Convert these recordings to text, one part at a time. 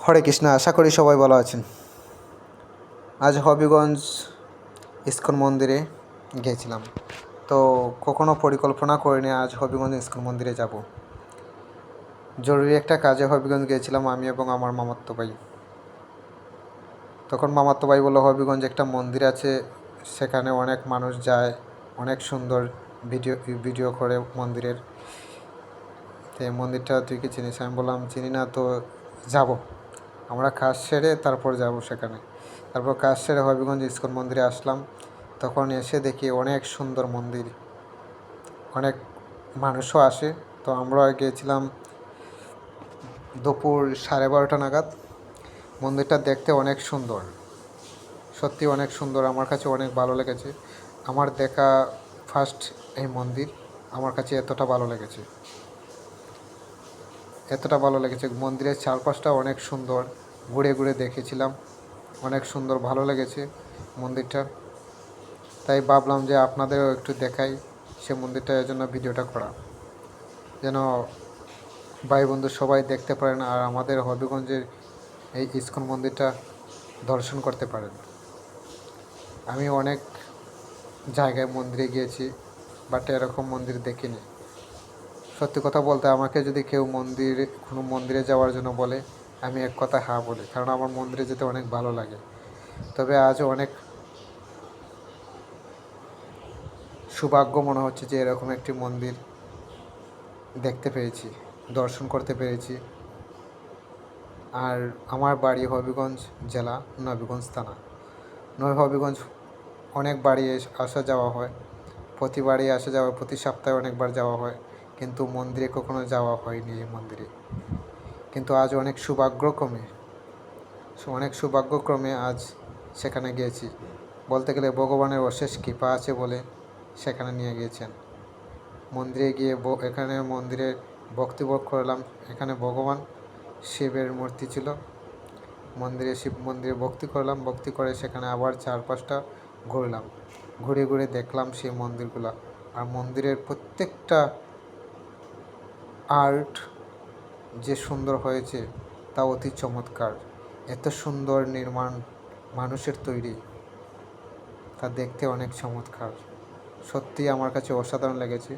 হরে কৃষ্ণ। আশা করি সবাই ভালো আছেন। আজ হবিগঞ্জ ইস্কন মন্দিরে গিয়েছিলাম। তো কখনো পরিকল্পনা করিনি আজ হবিগঞ্জ ইস্কন মন্দিরে যাব। জরুরি একটা কাজে হবিগঞ্জ গিয়েছিলাম আমি এবং আমার মামাতো ভাই। তখন মামাতো ভাই বললো হবিগঞ্জ একটা মন্দির আছে, সেখানে অনেক মানুষ যায়, অনেক সুন্দর ভিডিও করে মন্দিরের। তো এই মন্দিরটা তুই কি চিনিস? আমি বললাম চিনি না, তো যাব। আমরা কাজ সেরে তারপর যাব সেখানে। তারপর কাজ সেরে হবিগঞ্জ ইস্কন মন্দিরে আসলাম। তখন এসে দেখি অনেক সুন্দর মন্দির, অনেক মানুষও আসে। তো আমরা গিয়েছিলাম দুপুর 12:30 নাগাদ। মন্দিরটা দেখতে অনেক সুন্দর, সত্যি অনেক সুন্দর। আমার কাছে অনেক ভালো লেগেছে। আমার দেখা ফার্স্ট এই মন্দির আমার কাছে এতটা ভালো লেগেছে। মন্দিরের চারপাশটা অনেক সুন্দর, ঘুরে ঘুরে দেখেছিলাম, অনেক সুন্দর, ভালো লেগেছে মন্দিরটা। তাই ভাবলাম যে আপনাদেরও একটু দেখাই সে মন্দিরটা, এর জন্য ভিডিওটা করা, যেন ভাই বন্ধু সবাই দেখতে পারেন আর আমাদের হবিগঞ্জের এই ইস্কন মন্দিরটা দর্শন করতে পারেন। আমি অনেক জায়গায় মন্দিরে গিয়েছি, বাট এরকম মন্দির দেখিনি। সত্যি কথা বলতে আমাকে যদি কেউ কোনো মন্দিরে যাওয়ার জন্য বলে, আমি এক কথা হ্যাঁ বলি, কারণ আমার মন্দিরে যেতে অনেক ভালো লাগে। তবে আজও অনেক সৌভাগ্য মনে হচ্ছে যে এরকম একটি মন্দির দেখতে পেয়েছি, দর্শন করতে পেরেছি। আর আমার বাড়ি হবিগঞ্জ জেলা, নবীগঞ্জ থানা। হবিগঞ্জ অনেক বাড়ি আসা যাওয়া হয়, প্রতিবারই আসা যাওয়া, প্রতি সপ্তাহে অনেকবার যাওয়া হয়, কিন্তু মন্দিরে কখনো যাওয়া হয়নি এই মন্দিরে। কিন্তু আজ অনেক সৌভাগ্যক্রমে আজ সেখানে গিয়েছি। বলতে গেলে ভগবানের অশেষ কৃপা আছে বলে সেখানে নিয়ে গিয়েছেন। মন্দিরে গিয়ে এখানে মন্দিরে ভক্তিভোগ করলাম। এখানে ভগবান শিবের মূর্তি ছিল। শিব মন্দিরে ভক্তি করলাম, ভক্তি করে সেখানে আবার চারপাশটা ঘুরলাম, ঘুরে ঘুরে দেখলাম সেই মন্দিরগুলো। আর মন্দিরের প্রত্যেকটা আর্ট যে সুন্দর হয়েছে তা অতি চমৎকার। এত সুন্দর নির্মাণ মানুষের তৈরি, তা দেখতে অনেক চমৎকার। সত্যি আমার কাছে অসাধারণ লেগেছে।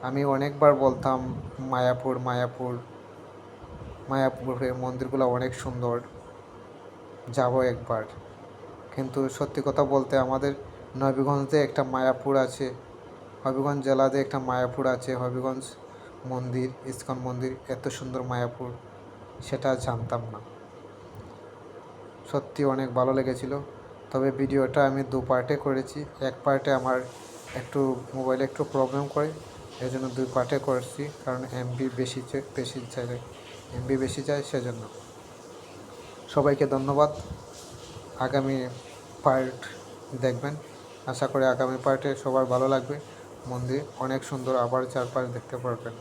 আমি অনেকবার বলতাম মায়াপুরের মন্দিরগুলো অনেক সুন্দর, যাব একবার। কিন্তু সত্যি কথা বলতে আমাদের নবীগঞ্জে একটা মায়াপুর আছে, হবিগঞ্জ জেলাতে একটা মায়াপুর আছে, হবিগঞ্জ মন্দির, ইস্কন মন্দির, এত সুন্দর মায়াপুর, সেটা জানতাম না। সত্যি অনেক ভালো লেগেছিল। তবে ভিডিওটা আমি 2 পার্টে করেছি। এক পার্টে আমার মোবাইলে একটু প্রবলেম করে, এই জন্য 2 পার্টে করেছি, কারণ এমবি বেশি চাই সেজন্য। সবাইকে ধন্যবাদ। আগামী পার্ট দেখবেন। আশা করি আগামী পার্টে সবার ভালো লাগবে। মন্দির অনেক সুন্দর, আবার 4-5 দেখতে পারবেন।